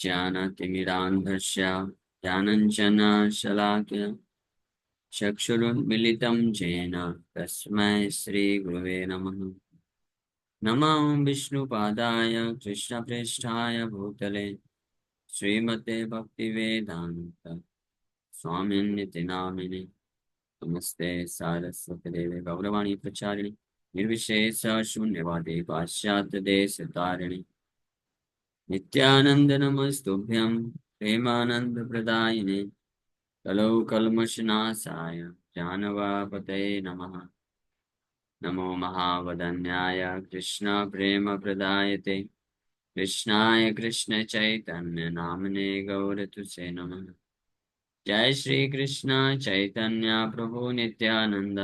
ज्ञानतिमिरान्धस्य ज्ञानञ्जनशलाकया चक्षुरुन्मिलितं येन तस्मै श्रीगुरवे नमः। नमो विष्णुपादाय कृष्णप्रेष्ठाय भूतले श्रीमते भक्तिवेदान्त स्वामिन्निति नामिने। नमस्ते सारस्वतदेवे गौरवाणी प्रचारिणे निर्विशेष शून्यवादे पाश्चात्यदेशतारिणे नित्यानंद नमस्तुभ्यं प्रेमानंदप्रदायिने कलौ कल्मषनाशाय जानवापतये नमः। नमो महावदन्याय कृष्णप्रेमप्रदायते कृष्णाय कृष्णचैतन्य नामने गौरतुसे नमः। जय श्री कृष्ण चैतन्य प्रभु नित्यानंद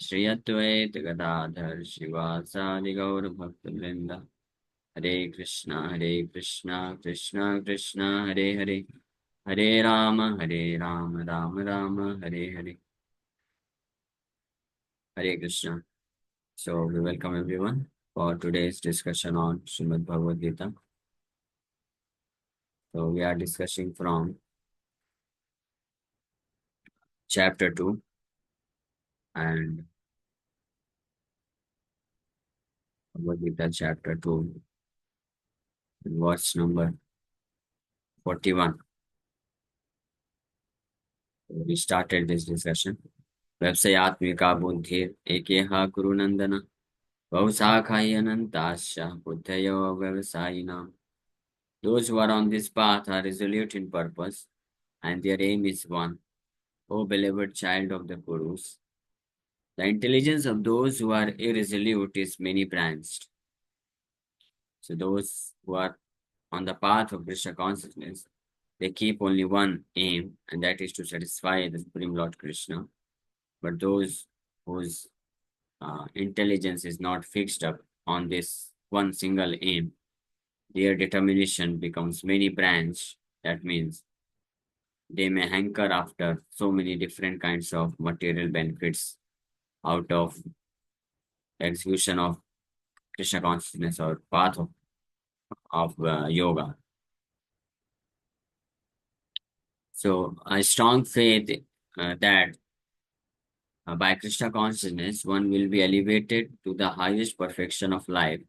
श्री अद्वैत गदाधर शिवासादि गौर भक्तवृंद। हरे कृष्णा कृष्णा कृष्णा हरे हरे, हरे Ram Ram Ram Hare Hare. Hare Krishna. So we welcome everyone for today's discussion on Srimad Bhagavad Gita. So we are discussing from chapter 2 and Bhagavad Gita chapter 2, verse number 41. So we started this discussion. व्यवसायत्मिका बुद्धिर एकेहा कुरुनंदन बहुशाखायनन्ताश्च बुद्धयो व्यवसायिनाम्. Those who are on this path are resolute in purpose, and their aim is one. O beloved child of the Gurus, the intelligence of those who are irresolute is many branched. So those who are on the path of Krishna consciousness, they keep only one aim, and that is to satisfy the Supreme Lord Krishna. But those whose intelligence is not fixed up on this one single aim, their determination becomes many branch. That means they may hanker after so many different kinds of material benefits out of execution of Krishna consciousness or path of yoga. So a strong faith that by Krishna consciousness one will be elevated to the highest perfection of life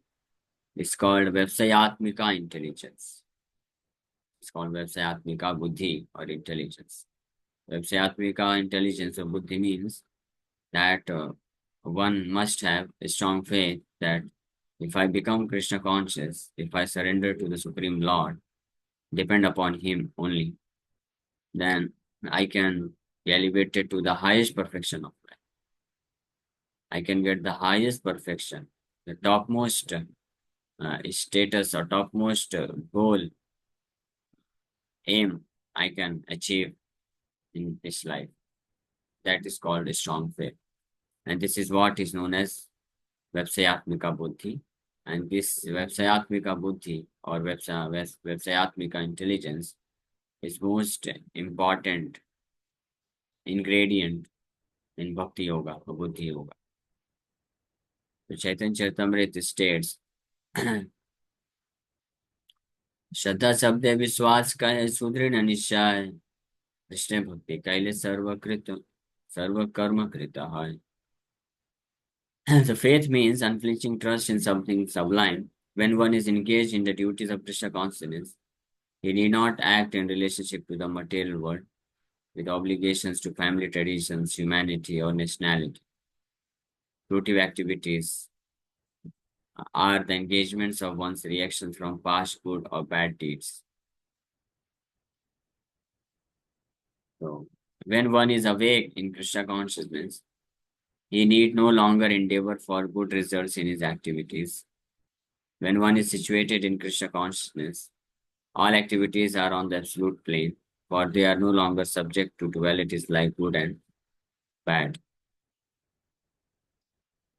is called Vapsayatmika intelligence. It's called Vapsayatmika buddhi or intelligence. Vapsayatmika intelligence or buddhi means that one must have a strong faith that if I become Krishna conscious, if I surrender to the Supreme Lord, depend upon Him only, then I can be elevated to the highest perfection of life. I can get the highest perfection, the topmost status or topmost goal, aim I can achieve in this life. That is called a strong faith. And this is what is known as Vapsayatmika Buddhi. And this Vapsayatmika Buddhi or Vapsayatmika intelligence is most important ingredient in Bhakti Yoga or Buddhi Yoga. So Chaitanya Charitamrita states, श्रद्धा शब्द विश्वास का है सुदृढ़ निश्चय कृष्ण भक्ति कैले सर्व कर्म कृत है. So faith means unflinching trust in something sublime. When one is engaged in the duties of Krishna consciousness, he need not act in relationship to the material world with obligations to family traditions, humanity, or nationality. Fruitive activities are the engagements of one's reactions from past good or bad deeds. So, when one is awake in Krishna consciousness, he need no longer endeavor for good results in his activities. When one is situated in Krishna consciousness, all activities are on the absolute plane, for they are no longer subject to dualities like good and bad.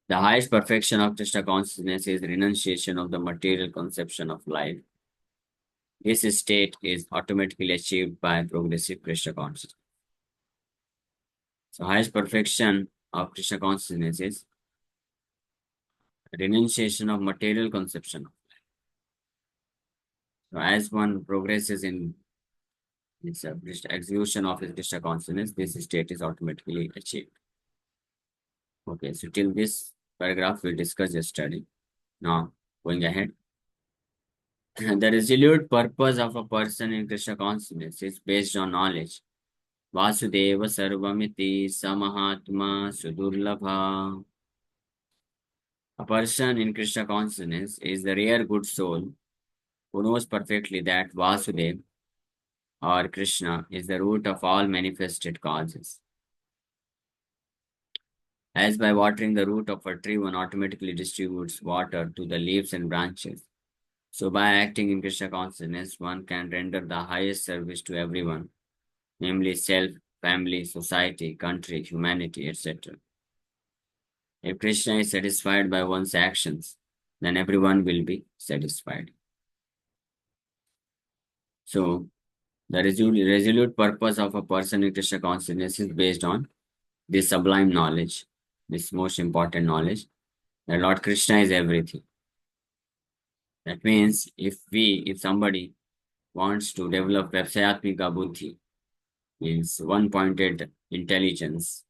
The highest perfection of Krishna consciousness is renunciation of the material conception of life. This state is automatically achieved by progressive Krishna consciousness. So, highest perfection of Krishna consciousness is renunciation of material conception. So as one progresses in its execution of his Krishna consciousness, this state is automatically achieved. Okay, so till this paragraph we discussed yesterday. Now, going ahead. The resolute purpose of a person in Krishna consciousness is based on knowledge. Vasudeva Sarvamiti Samahatma Sudurlabha. A person in Krishna consciousness is the rare good soul who knows perfectly that Vasudeva or Krishna is the root of all manifested causes. As by watering the root of a tree, one automatically distributes water to the leaves and branches. So by acting in Krishna consciousness, one can render the highest service to everyone, namely self, family, society, country, humanity, etc. If Krishna is satisfied by one's actions, then everyone will be satisfied. So the resolute purpose of a person in Krishna consciousness is based on this sublime knowledge, this most important knowledge, that Lord Krishna is everything. That means if somebody wants to develop Vapsayatmika Buddhi, means one-pointed intelligence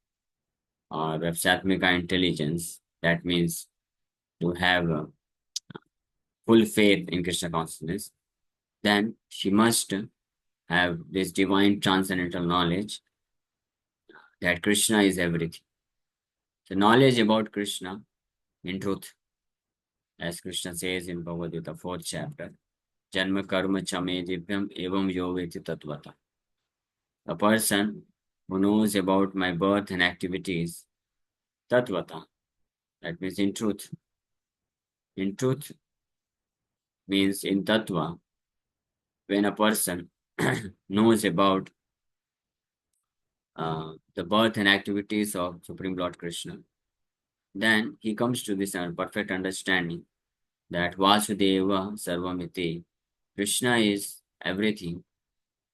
or Vapsayatmika intelligence, that means to have full faith in Krishna consciousness, then she must have this divine transcendental knowledge that Krishna is everything. The knowledge about Krishna, in truth, as Krishna says in Bhagavad Gita, 4th chapter, Janma karma chame divyam evam yoveti tatvata. A person who knows about my birth and activities, tatvata, that means in truth. In truth means in tattva, when a person knows about the birth and activities of Supreme Lord Krishna, then he comes to this perfect understanding that Vasudeva Sarvamiti, Krishna is everything,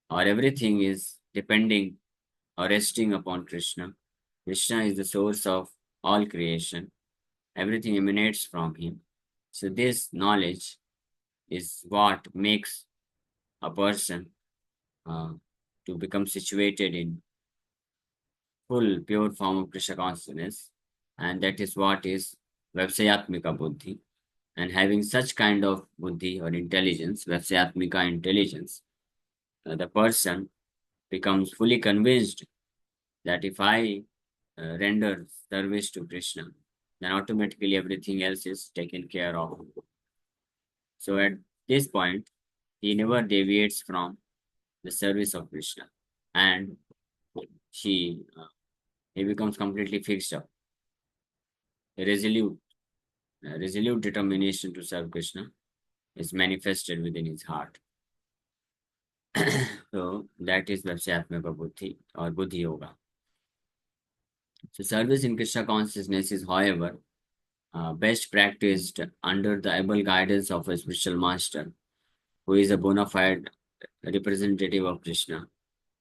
or everything is depending or resting upon Krishna. Krishna is the source of all creation. Everything emanates from him. So this knowledge is what makes a person uh, to become situated in full pure form of Krishna consciousness, and that is what is Vapsayatmika Buddhi. And having such kind of buddhi or intelligence, Vapsayatmika intelligence, the person becomes fully convinced that if I render service to Krishna, then automatically everything else is taken care of. So at this point, he never deviates from the service of Krishna, and he he becomes completely fixed up, resolute, resolute determination to serve Krishna is manifested within his heart. So that is Vapsayatmaka Buddhi or Buddhi Yoga. So service in Krishna consciousness is, however, best practiced under the able guidance of a spiritual master who is a bona fide representative of Krishna,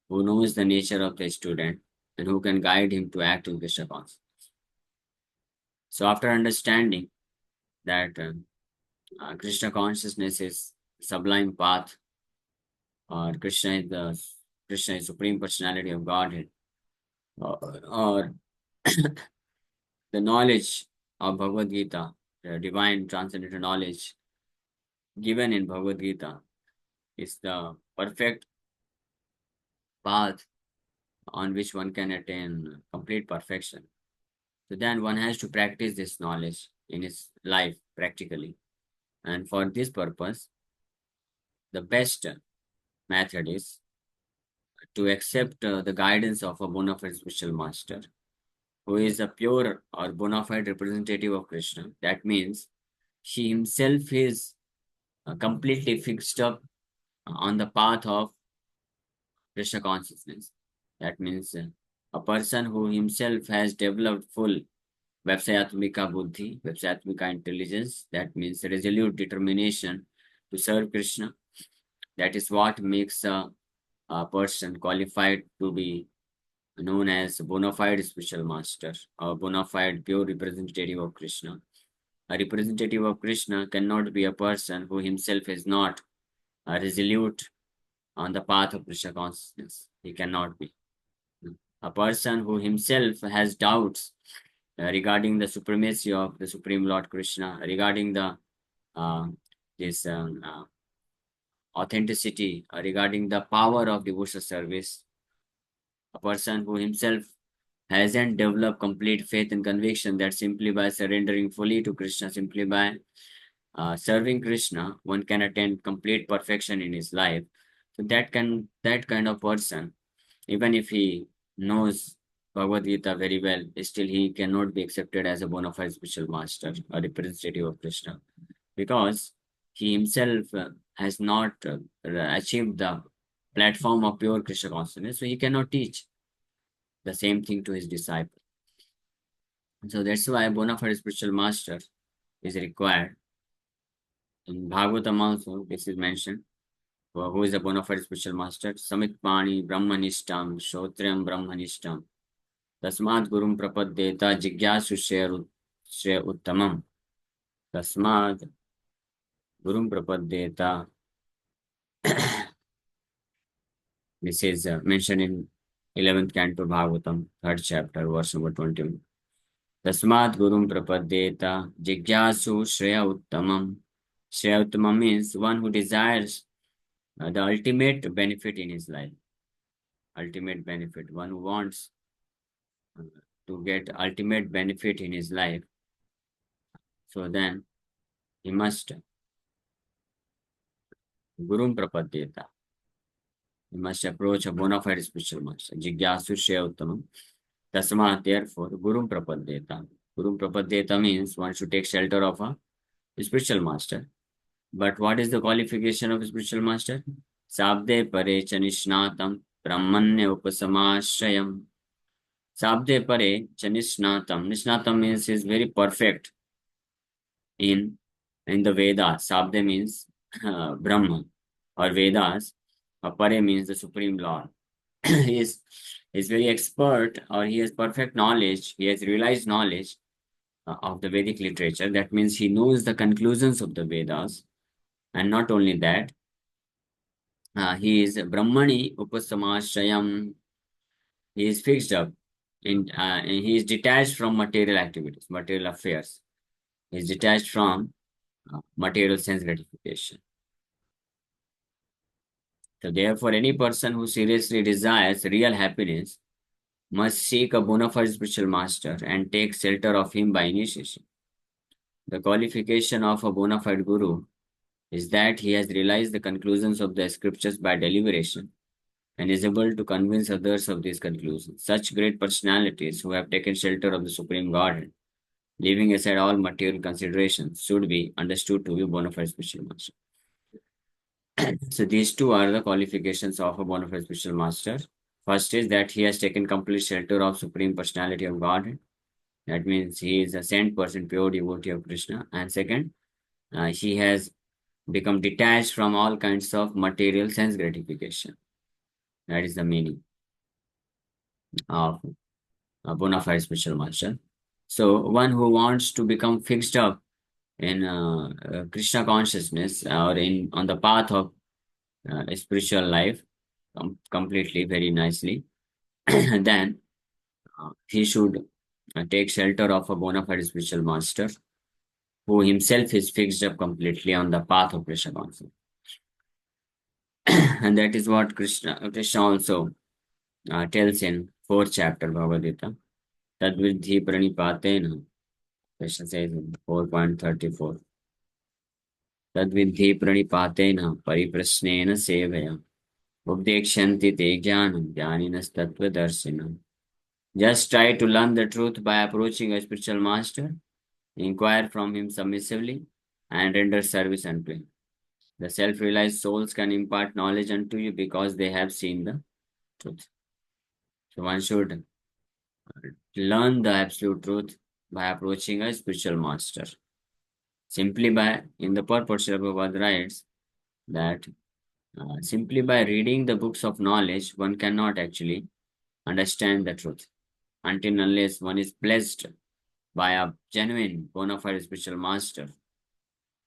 who knows the nature of the student and who can guide him to act in Krishna consciousness. So after understanding that Krishna consciousness is sublime path, or Krishna is supreme personality of Godhead, or the knowledge of Bhagavad Gita, the divine transcendental knowledge given in Bhagavad Gita is the perfect path on which one can attain complete perfection. So then one has to practice this knowledge in his life practically. And for this purpose, the best method is to accept the guidance of a bona fide spiritual master who is a pure or bona fide representative of Krishna. That means he himself is completely fixed up on the path of Krishna consciousness. That means a person who himself has developed full Vapsayatmika Buddhi, Vapsayatmika intelligence, that means resolute determination to serve Krishna. That is what makes a person qualified to be known as bona fide spiritual master or bona fide pure representative of Krishna. A representative of Krishna cannot be a person who himself has not resolute on the path of Krishna consciousness. He cannot be. A person who himself has doubts regarding the supremacy of the Supreme Lord Krishna, regarding the uh, this authenticity, regarding the power of devotional service, a person who himself hasn't developed complete faith and conviction that simply by surrendering fully to Krishna, simply by serving Krishna, one can attain complete perfection in his life. So that kind of person, even if he knows Bhagavad Gita very well, still he cannot be accepted as a bona fide spiritual master or representative of Krishna, because he himself has not achieved the platform of pure Krishna consciousness, so he cannot teach the same thing to his disciple. So that's why a bona fide spiritual master is required. In Bhagavatam also, this is mentioned. Who is a bona fide spiritual master? Samitpani Brahmanishtam, Shotryam Brahmanishtam, Tasmat Gurum Prapaddeta Jigyasu Shreya Uttamam. Tasmat Gurum Prapaddeta. This is mentioned in 11th canto Bhagavatam, 3rd chapter, verse number 21. Tasmat Gurum Prapaddeta Jigyasu Shreya Uttamam. Shreya Uttamam means one who desires the ultimate benefit in his life. Ultimate benefit. One who wants to get ultimate benefit in his life. So then he must Gurum Prapadyeta. He must approach a bona fide spiritual master. Jigyasu Shreya Uttamam. Tasmat, therefore, Gurum Prapadyeta. Gurum Prapadyeta means one should take shelter of a spiritual master. But what is the qualification of a spiritual master? Sabde pare chanishnatam brahmanya upasamashrayam. Sabde pare chanishnatam. Nishnatam means he is very perfect in the Vedas. Sabde means Brahman or Vedas. Pare means the Supreme Lord. he is very expert, or he has perfect knowledge. He has realized knowledge of the Vedic literature. That means he knows the conclusions of the Vedas. And not only that, he is Brahmani Upasamashrayam. He is fixed up and he is detached from material activities, material affairs. He is detached from material sense gratification. So therefore, any person who seriously desires real happiness must seek a bona fide spiritual master and take shelter of him by initiation. The qualification of a bona fide guru is that he has realized the conclusions of the scriptures by deliberation and is able to convince others of these conclusions. Such great personalities who have taken shelter of the Supreme Godhead, leaving aside all material considerations, should be understood to be bona fide spiritual master. So these two are the qualifications of a bona fide spiritual master. First is that he has taken complete shelter of Supreme Personality of Godhead. That means he is a saint person, pure devotee of Krishna. And second, he has become detached from all kinds of material sense gratification. That is the meaning of a bona fide spiritual master. So one who wants to become fixed up in Krishna consciousness or in on the path of a spiritual life completely, very nicely, then he should take shelter of a bona fide spiritual master who himself is fixed up completely on the path of Krishna consciousness. And that is what Krishna also tells in 4th chapter Bhagavad Gita. Tadvidhi pranipatena. Krishna says in 4.34. Tadvidhi pranipatena pariprasnena sevaya. Updekshanti te jnanam jnaninas tattvadarsinam. Just try to learn the truth by approaching a spiritual master, inquire from him submissively, and render service unto him. The self-realized souls can impart knowledge unto you because they have seen the truth. So one should learn the absolute truth by approaching a spiritual master. Simply by, in the purport, Srila Prabhupada writes that simply by reading the books of knowledge, one cannot actually understand the truth until unless one is blessed by a genuine bona fide spiritual master.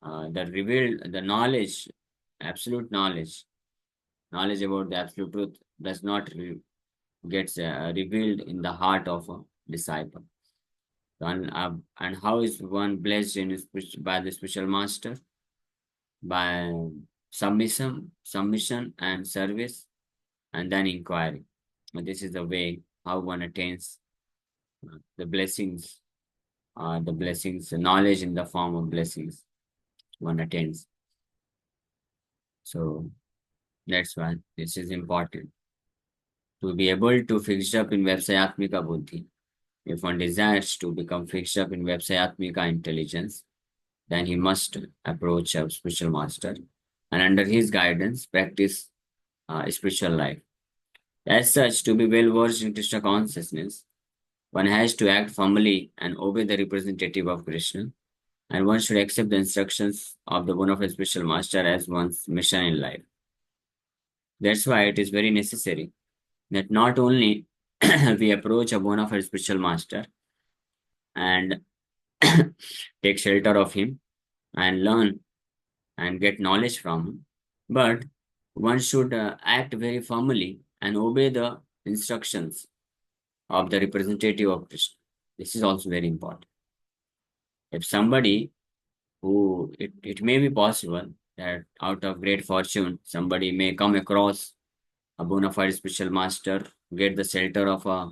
The knowledge absolute knowledge about the absolute truth does not gets revealed in the heart of a disciple. And how is one blessed by the spiritual master? By submission and service, and then inquiry. And this is the way how one attains the blessings, the knowledge in the form of blessings one attains. So that's why this is important to be able to fix up in Vapsayatmika Buddhi. If one desires to become fixed up in Vapsayatmika intelligence, then he must approach a spiritual master and under his guidance practice spiritual life. As such, to be well versed in Krishna consciousness, one has to act firmly and obey the representative of Krishna, and one should accept the instructions of the one of a spiritual master as one's mission in life. That's why it is very necessary that not only we approach a bona fide spiritual master and take shelter of him and learn and get knowledge from him, but one should act very firmly and obey the instructions of the representative of Krishna. This is also very important. If somebody it may be possible that out of great fortune, somebody may come across a bona fide spiritual master, get the shelter of a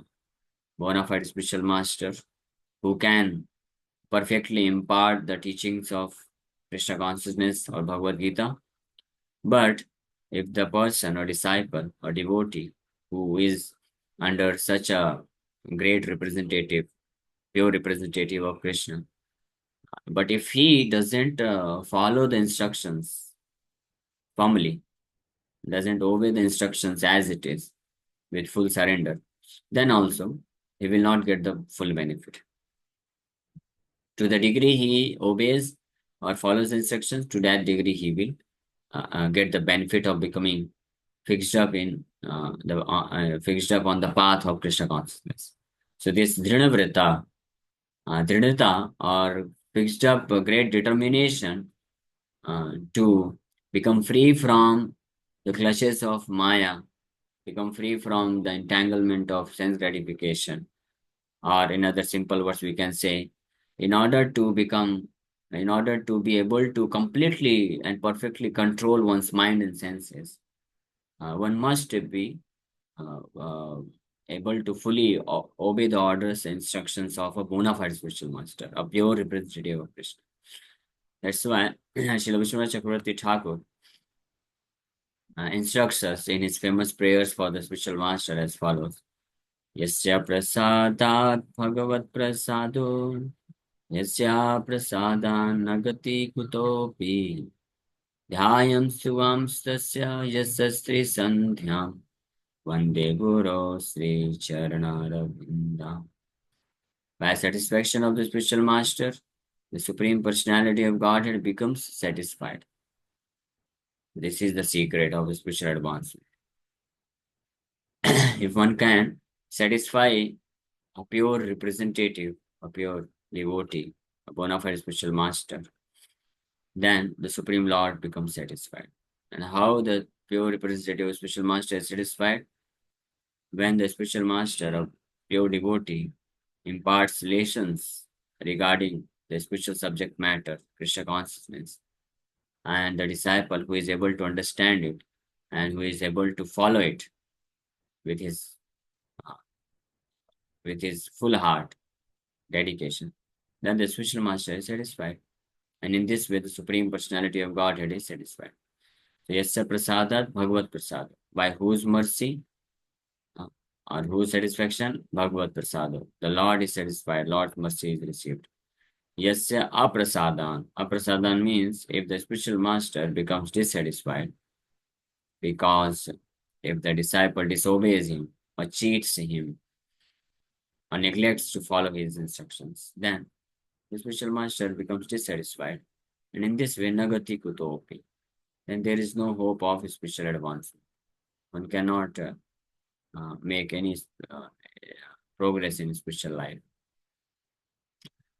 bona fide spiritual master who can perfectly impart the teachings of Krishna consciousness or Bhagavad Gita. But if the person or disciple or devotee who is under such a great representative, pure representative of Krishna, but if he doesn't follow the instructions firmly, doesn't obey the instructions as it is with full surrender, then also he will not get the full benefit. To the degree he obeys or follows the instructions, to that degree he will get the benefit of becoming fixed up in fixed up on the path of Krishna consciousness. So this drinata or fixed up great determination to become free from the clutches of Maya, become free from the entanglement of sense gratification, or in other simple words, we can say, in order to become, in order to be able to completely and perfectly control one's mind and senses, one must be uh, uh, able to fully obey the orders and instructions of a bona fide spiritual master, a pure representative of Krishna. That's why Srila Vishwanath Chakravarti Thakur instructs us in his famous prayers for the spiritual master as follows. Yasya prasadat bhagavat prasado yasya prasadan nagati kutopi dhyayam suvam stasya yasastri sandhyam vande guru sri charanaravindam. By satisfaction of the spiritual master, the Supreme Personality of Godhead becomes satisfied. This is the secret of spiritual advancement. If one can satisfy a pure representative, a pure devotee, a bona fide spiritual master, then the Supreme Lord becomes satisfied. And how the pure representative of spiritual master is satisfied? When the spiritual master of pure devotee imparts lessons regarding the spiritual subject matter, Krishna consciousness, and the disciple who is able to understand it and who is able to follow it with his uh, with his full heart dedication, then the spiritual master is satisfied. And in this way, the Supreme Personality of Godhead is satisfied. So, Yasya Prasadat Bhagavad Prasad. By whose mercy uh, or whose satisfaction? Bhagavad Prasad. The Lord is satisfied, Lord's mercy is received. Yasya Aprasadan. Aprasadan means if the spiritual master becomes dissatisfied, because if the disciple disobeys him or cheats him or neglects to follow his instructions, then the spiritual master becomes dissatisfied. And in this way, Nagati Kutopi, then there is no hope of spiritual advancement. One cannot make any progress in spiritual life.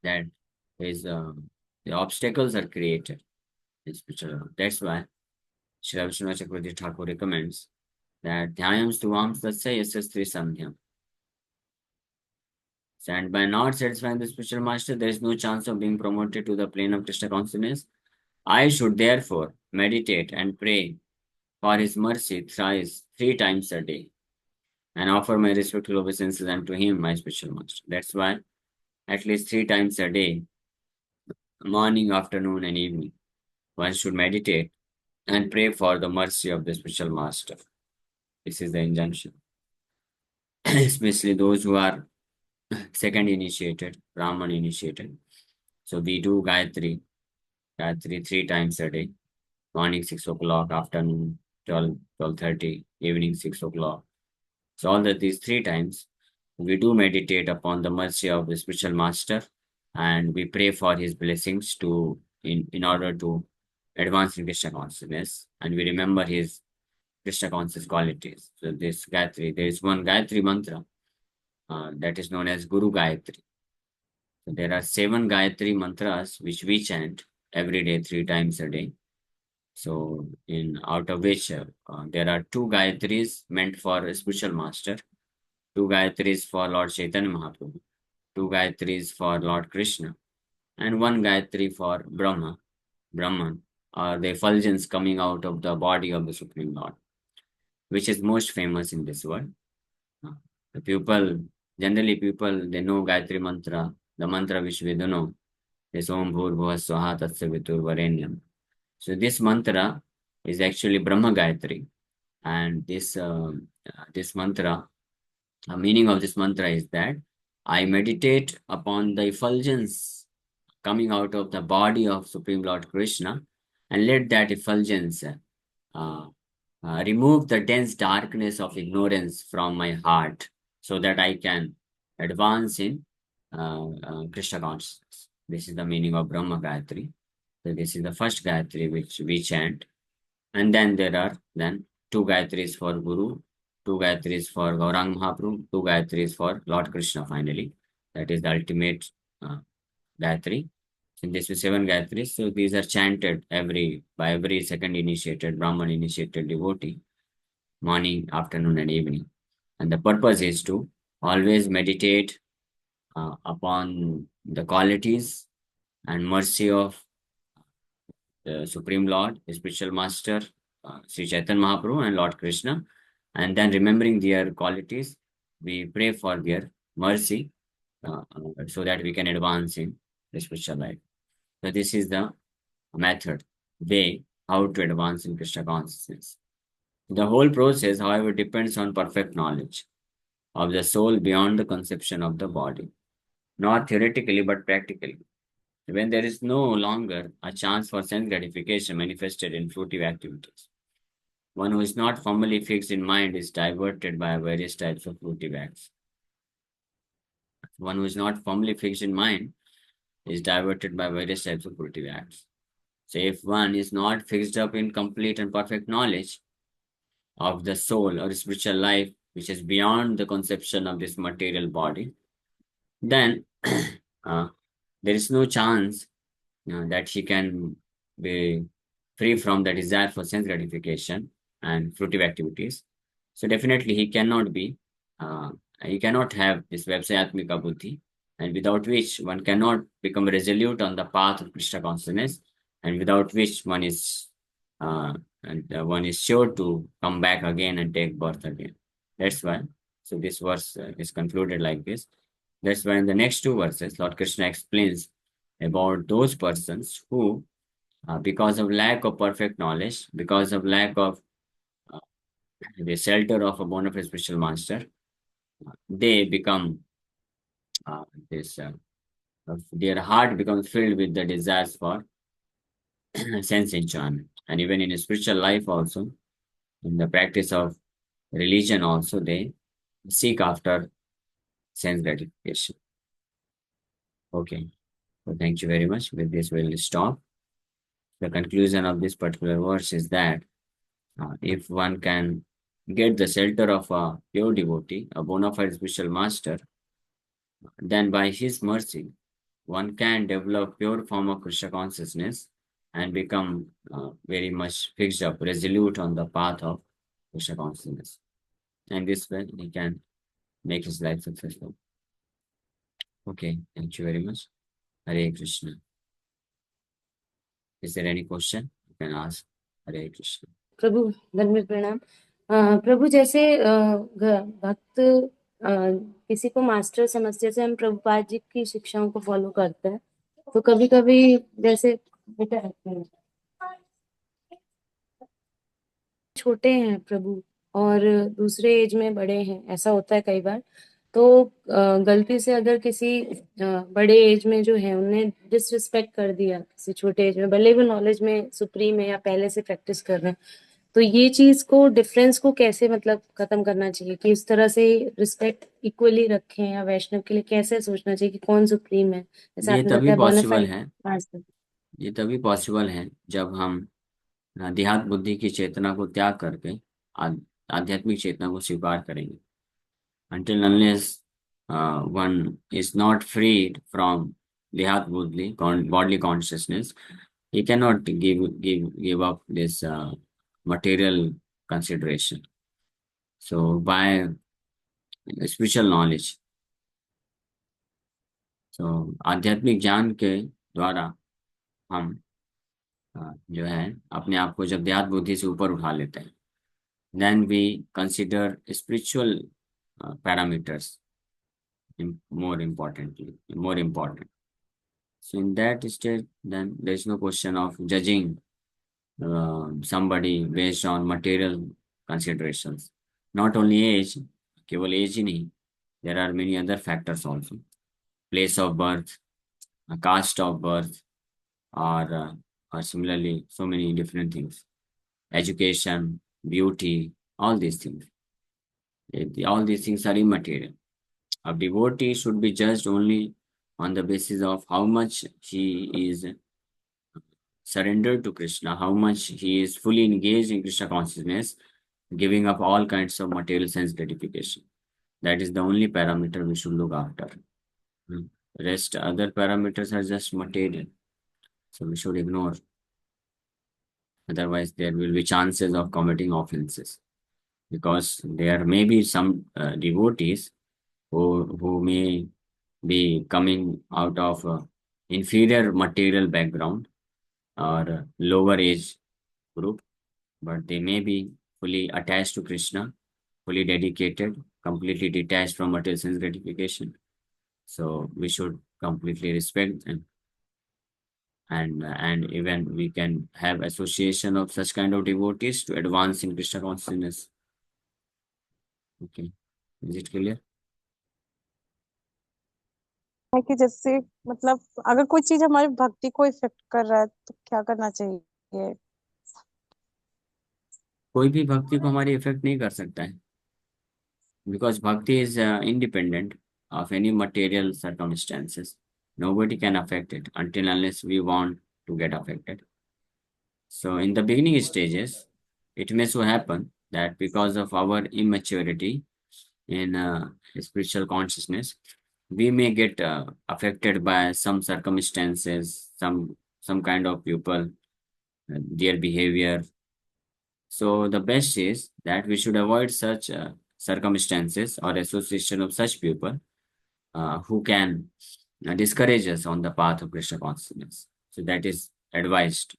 That is, the obstacles are created in spiritual life. That's why Sri Vishnu Chakravarti Thakur recommends that Dhyayam Stuvam Tasya Yasya Sandhyam. And by not satisfying the spiritual master, there is no chance of being promoted to the plane of Krishna consciousness. I should therefore meditate and pray for his mercy thrice, 3 times a day, and offer my respectful obeisances unto him, my spiritual master. That's why at least 3 times a day, morning, afternoon, and evening, one should meditate and pray for the mercy of the spiritual master. This is the injunction. Especially those who are second initiated, Brahman initiated. So we do Gayatri 3 times a day, morning 6 o'clock, afternoon 12:30, evening 6 o'clock. So all that these 3 times, we do meditate upon the mercy of the spiritual master, and we pray for his blessings in order to advance in Krishna consciousness, and we remember his Krishna conscious qualities. So this Gayatri, there is one Gayatri mantra that is known as Guru Gayatri. So there are 7 Gayatri mantras which we chant every day, 3 times a day. So in out of which there are 2 Gayatris meant for a spiritual master, 2 Gayatris for Lord Chaitanya Mahaprabhu, 2 Gayatris for Lord Krishna, and 1 Gayatri for Brahman, or the effulgence coming out of the body of the Supreme Lord, which is most famous in this world. The generally people, they know Gayatri mantra, the mantra which we don't know is Om Bhur Bhuva Swaha Tatsya Vitur Varenyam. So this mantra is actually Brahma Gayatri, and this mantra, the meaning of this mantra is that I meditate upon the effulgence coming out of the body of Supreme Lord Krishna, and let that effulgence remove the dense darkness of ignorance from my heart, so that I can advance in Krishna consciousness. This is the meaning of Brahma Gayatri. So this is the first Gayatri which we chant. And then there are then 2 Gayatris for Guru, 2 Gayatris for Gaurang Mahaprabhu, 2 Gayatris for Lord Krishna finally. That is the ultimate Gayatri. In this is 7 Gayatris. So these are chanted by every second initiated, Brahman initiated devotee, morning, afternoon, and evening. And the purpose is to always meditate upon the qualities and mercy of the Supreme Lord, the spiritual master, Sri Chaitanya Mahaprabhu and Lord Krishna. And then remembering their qualities, we pray for their mercy so that we can advance in the spiritual life. So this is the method, way, how to advance in Krishna consciousness. The whole process, however, depends on perfect knowledge of the soul beyond the conception of the body, not theoretically but practically. When there is no longer a chance for sense gratification manifested in fruitive activities, one who is not firmly fixed in mind is diverted by various types of fruitive acts. One who is not firmly fixed in mind is diverted by various types of fruitive acts. So if one is not fixed up in complete and perfect knowledge of the soul or spiritual life, which is beyond the conception of this material body, then there is no chance that he can be free from the desire for sense gratification and fruitive activities. So definitely he cannot have this Vyavasayatmika buddhi, and without which one cannot become resolute on the path of Krishna consciousness, and without which one is sure to come back again and take birth again. That's why. So this verse is concluded like this. That's why in the next 2 verses, Lord Krishna explains about those persons who, because of lack of perfect knowledge, because of lack of the shelter of a bona fide spiritual master, they become this. Their heart becomes filled with the desires for sense enjoyment, and even in a spiritual life also, in the practice of religion also, they seek after sense gratification. Okay, so thank you very much. With this, we'll stop. The conclusion of this particular verse is that if one can get the shelter of a pure devotee, a bona fide spiritual master, then by his mercy, one can develop pure form of Krishna consciousness and become very much fixed up, resolute on the path of Krishna consciousness. And this way he can make his life successful. Okay, thank you very much. Hare Krishna. Is there any question? You can ask. Hare Krishna. प्रभु धन्यवाद प्रणाम। प्रभु जैसे भक्त किसी को master समझते, जैसे हम प्रभुपाद जी की शिक्षाओं को फॉलो करते हैं, तो कभी कभी जैसे बेटा छोटे हैं प्रभु और दूसरे एज में बड़े हैं, ऐसा होता है कई बार। तो गलती से अगर किसी बड़े एज में जो है उन्हें डिसरिस्पेक्ट कर दिया किसी छोटे एज में, भले वो नॉलेज में सुप्रीम है या पहले से प्रैक्टिस कर रहे हैं, तो ये चीज को डिफरेंस को कैसे मतलब खत्म करना चाहिए कि इस तरह से रिस्पेक्ट इक्वली रखें, या वैष्णव के लिए कैसे सोचना चाहिए कि कौन सुप्रीम है, जैसे ये आपने तभी बताया पॉसिबल बोनाफाइड है। मास्टर। ये तभी पॉसिबल है जब हम देहात बुद्धि की चेतना को त्याग करके आध्यात्मिक चेतना को स्वीकार करेंगे। Until unless one is not freed from dehat buddhi, bodily consciousness, he cannot give up this material consideration. So by spiritual knowledge, so आध्यात्मिक ज्ञान के द्वारा हम जो है अपने आप को जब देहात बुद्धि से ऊपर उठा लेते हैं, then we consider spiritual parameters more important. So in that state, then there is no question of judging somebody based on material considerations. Not only age, केवल age ही नहीं, there are many other factors also. Place of birth, caste of birth, or similarly so many different things. Education, beauty, all these things. All these things are immaterial. A devotee should be judged only on the basis of how much he is surrendered to Krishna, how much he is fully engaged in Krishna consciousness, giving up all kinds of material sense gratification. That is the only parameter we should look after. Hmm. Rest other parameters are just material, so we should ignore. Otherwise, there will be chances of committing offenses, because there may be some devotees who may be coming out of inferior material background or lower age group, but they may be fully attached to Krishna, fully dedicated, completely detached from material sense gratification. So we should completely respect them, and even we can have association of such kind of devotees to advance in Krishna consciousness. Okay, is it clear? है कि जैसे मतलब अगर कोई चीज हमारी भक्ति को इफेक्ट कर रहा है तो क्या करना चाहिए? कोई भी भक्ति को हमारी इफेक्ट नहीं कर सकता है, because bhakti is independent of any material circumstances. Nobody can affect it until unless we want to get affected. So in the beginning stages, it may so happen that because of our immaturity in spiritual consciousness, we may get affected by some circumstances, some kind of people, their behavior. So the best is that we should avoid such circumstances or association of such people who can discourage us on the path of Krishna consciousness. So that is advised.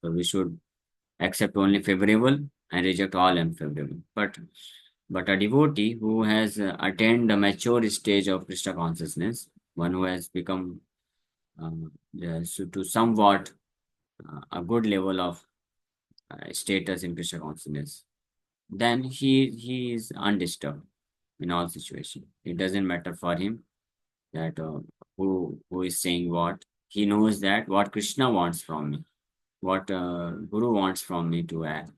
So we should accept only favorable and reject all unfavorable. But a devotee who has attained the mature stage of Krishna consciousness, one who has become to somewhat a good level of status in Krishna consciousness, then he is undisturbed in all situations. It doesn't matter for him that who is saying what. He knows that what Krishna wants from me, what Guru wants from me to act.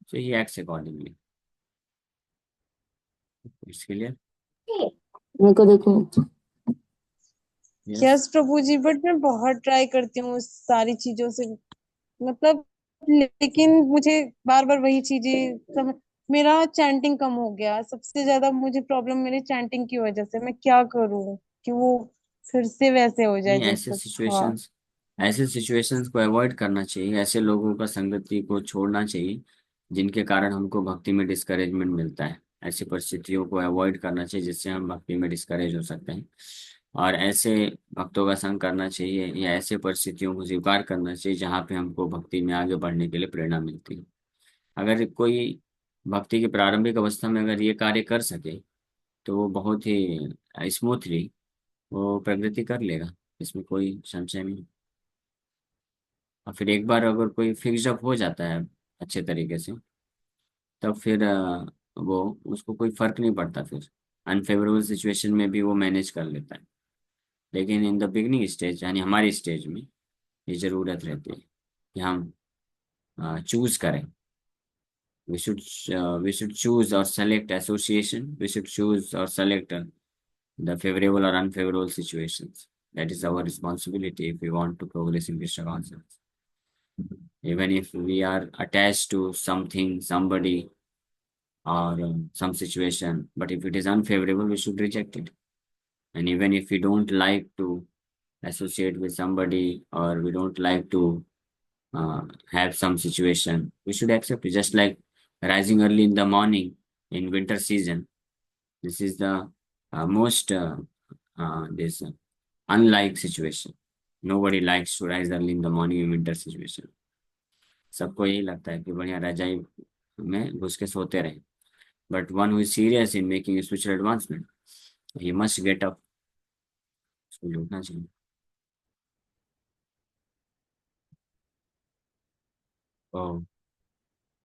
So he acts accordingly. It's clear? मेरे को देखो। Yes Prabhu ji, but मैं बहुत try करती हूँ उस सारी चीजों से, मतलब लेकिन मुझे बार बार वही चीजें मेरा चैंटिंग कम हो गया। सबसे ज्यादा मुझे प्रॉब्लम मेरी चैंटिंग की वजह से। मैं क्या करूँ कि वो फिर से वैसे हो जाए नहीं, ऐसे जैसा था? सिचुएशंस ऐसे सिचुएशंस को अवॉइड करना चाहिए, ऐसे लोगों का संगति को छोड़ना चाहिए जिनके कारण हमको भक्ति में डिस्करेजमेंट मिलता है। ऐसी परिस्थितियों को अवॉइड करना चाहिए जिससे हम भक्ति में डिस्करेज हो सकते हैं, और ऐसे भक्तों का संग करना चाहिए या ऐसे परिस्थितियों को स्वीकार करना चाहिए जहाँ पे हमको भक्ति में आगे बढ़ने के लिए प्रेरणा मिलती है। अगर कोई भक्ति की प्रारंभिक अवस्था में अगर ये कार्य कर सके तो वो बहुत ही स्मूथली वो प्रगति कर लेगा, इसमें कोई संशय नहीं। और फिर एक बार अगर कोई फिक्स अप हो जाता है अच्छे तरीके से, तब फिर वो उसको कोई फर्क नहीं पड़ता, फिर अनफेवरेबल सिचुएशन में भी वो मैनेज कर लेता है। लेकिन इन द बिगनिंग स्टेज यानी हमारी स्टेज में ये जरूरत रहती है कि हम चूज करें। we should we should choose or select association, we should choose or select the favorable or unfavorable situations. That is our responsibility if we want to progress in Krishna consciousness. Even if we are attached to something, somebody, or some situation, but if it is unfavorable, we should reject it. And even if we don't like to associate with somebody, or we don't like to uh, have some situation, we should accept it. Just like rising early in the morning in winter season, this is the most this unlike situation. Nobody likes to rise early in the morning in winter situation. सबको यही लगता है कि बढ़िया रजाई में घुस के सोते रहे। But one who is serious in making spiritual advancement, he must get up, उसको उठना चाहिए। ओ